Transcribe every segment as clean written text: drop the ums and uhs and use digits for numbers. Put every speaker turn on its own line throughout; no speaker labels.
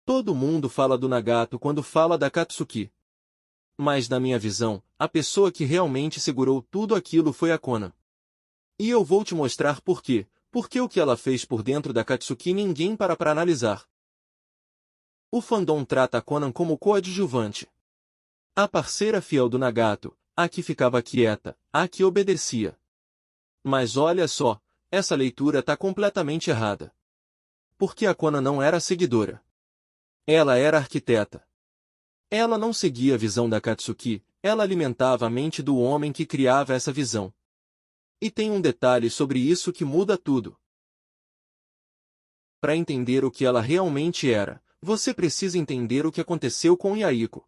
Todo mundo fala do Nagato quando fala da Katsuki. Mas na minha visão, a pessoa que realmente segurou tudo aquilo foi a Konan. E eu vou te mostrar por quê. Porque o que ela fez por dentro da Katsuki ninguém para analisar. O fandom trata a Konan como coadjuvante. A parceira fiel do Nagato, a que ficava quieta, a que obedecia. Mas olha só, essa leitura tá completamente errada. Porque a Konan não era seguidora. Ela era arquiteta. Ela não seguia a visão da Katsuki, ela alimentava a mente do homem que criava essa visão. E tem um detalhe sobre isso que muda tudo. Para entender o que ela realmente era, você precisa entender o que aconteceu com Yahiko.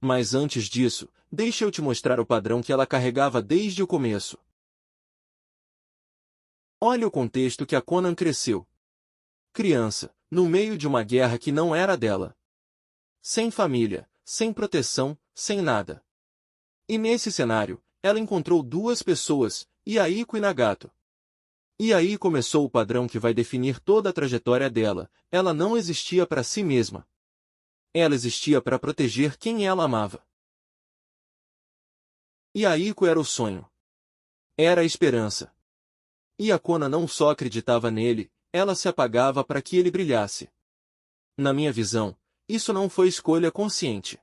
Mas antes disso, deixa eu te mostrar o padrão que ela carregava desde o começo. Olha o contexto que a Konan cresceu. Criança, no meio de uma guerra que não era dela. Sem família, sem proteção, sem nada. E nesse cenário, ela encontrou duas pessoas, Yahiko e Nagato. E aí começou o padrão que vai definir toda a trajetória dela. Ela não existia para si mesma. Ela existia para proteger quem ela amava. Yahiko era o sonho. Era a esperança. E a Konan não só acreditava nele, ela se apagava para que ele brilhasse. Na minha visão, isso não foi escolha consciente.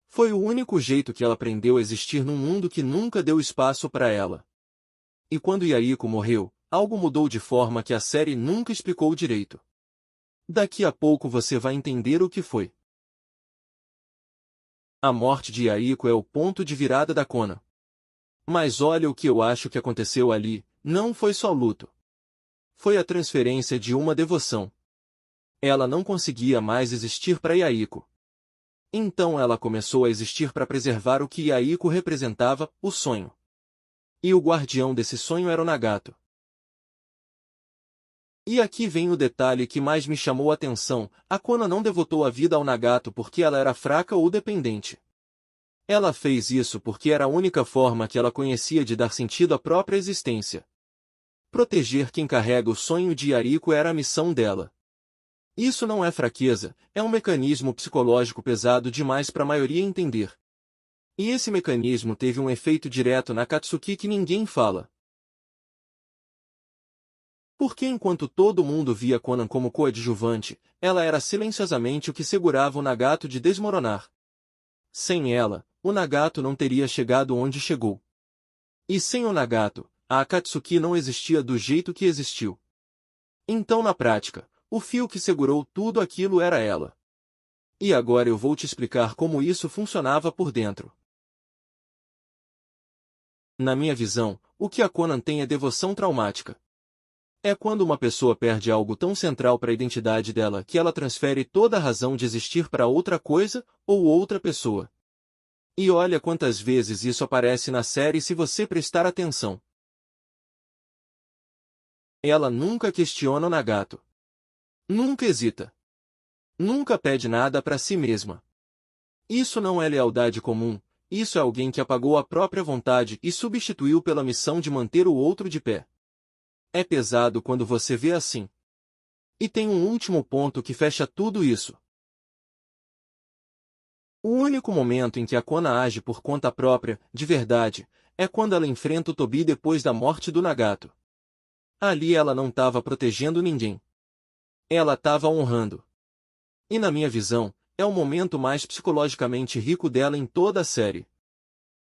Foi o único jeito que ela aprendeu a existir num mundo que nunca deu espaço para ela. E quando Yahiko morreu, algo mudou de forma que a série nunca explicou direito. Daqui a pouco você vai entender o que foi. A morte de Yahiko é o ponto de virada da Konan. Mas olha o que eu acho que aconteceu ali, não foi só luto. Foi a transferência de uma devoção. Ela não conseguia mais existir para Yahiko. Então ela começou a existir para preservar o que Yahiko representava, o sonho. E o guardião desse sonho era o Nagato. E aqui vem o detalhe que mais me chamou a atenção, a Konan não devotou a vida ao Nagato porque ela era fraca ou dependente. Ela fez isso porque era a única forma que ela conhecia de dar sentido à própria existência. Proteger quem carrega o sonho de Yahiko era a missão dela. Isso não é fraqueza, é um mecanismo psicológico pesado demais para a maioria entender. E esse mecanismo teve um efeito direto na Katsuki que ninguém fala. Porque enquanto todo mundo via Konan como coadjuvante, ela era silenciosamente o que segurava o Nagato de desmoronar. Sem ela, o Nagato não teria chegado onde chegou. E sem o Nagato, a Akatsuki não existia do jeito que existiu. Então na prática, o fio que segurou tudo aquilo era ela. E agora eu vou te explicar como isso funcionava por dentro. Na minha visão, o que a Konan tem é devoção traumática. É quando uma pessoa perde algo tão central para a identidade dela que ela transfere toda a razão de existir para outra coisa ou outra pessoa. E olha quantas vezes isso aparece na série se você prestar atenção. Ela nunca questiona o Nagato. Nunca hesita. Nunca pede nada para si mesma. Isso não é lealdade comum, isso é alguém que apagou a própria vontade e substituiu pela missão de manter o outro de pé. É pesado quando você vê assim. E tem um último ponto que fecha tudo isso. O único momento em que a Konan age por conta própria, de verdade, é quando ela enfrenta o Tobi depois da morte do Nagato. Ali ela não estava protegendo ninguém. Ela estava honrando. E na minha visão, é o momento mais psicologicamente rico dela em toda a série.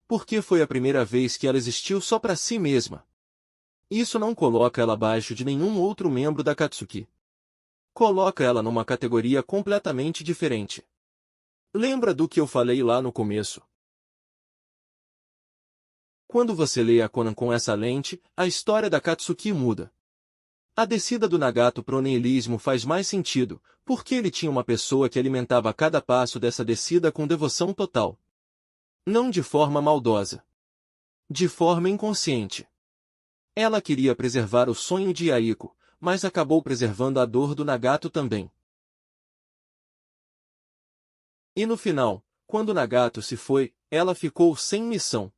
Porque foi a primeira vez que ela existiu só para si mesma. Isso não coloca ela abaixo de nenhum outro membro da Katsuki. Coloca ela numa categoria completamente diferente. Lembra do que eu falei lá no começo? Quando você lê a Konan com essa lente, a história da Katsuki muda. A descida do Nagato pro niilismo faz mais sentido, porque ele tinha uma pessoa que alimentava cada passo dessa descida com devoção total. Não de forma maldosa. De forma inconsciente. Ela queria preservar o sonho de Yahiko, mas acabou preservando a dor do Nagato também. E no final, quando Nagato se foi, ela ficou sem missão.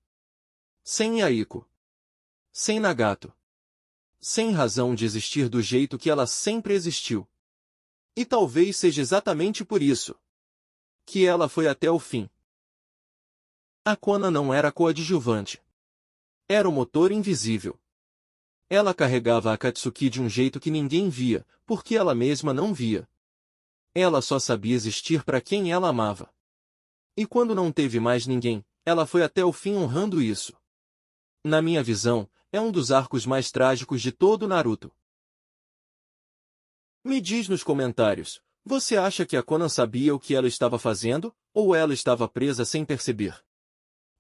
Sem Yahiko. Sem Nagato. Sem razão de existir do jeito que ela sempre existiu. E talvez seja exatamente por isso que ela foi até o fim. A Kona não era coadjuvante. Era o motor invisível. Ela carregava a Akatsuki de um jeito que ninguém via, porque ela mesma não via. Ela só sabia existir para quem ela amava. E quando não teve mais ninguém, ela foi até o fim honrando isso. Na minha visão, é um dos arcos mais trágicos de todo Naruto. Me diz nos comentários, você acha que a Konan sabia o que ela estava fazendo, ou ela estava presa sem perceber?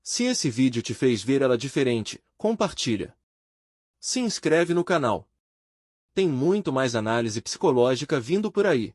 Se esse vídeo te fez ver ela diferente, compartilha. Se inscreve no canal. Tem muito mais análise psicológica vindo por aí.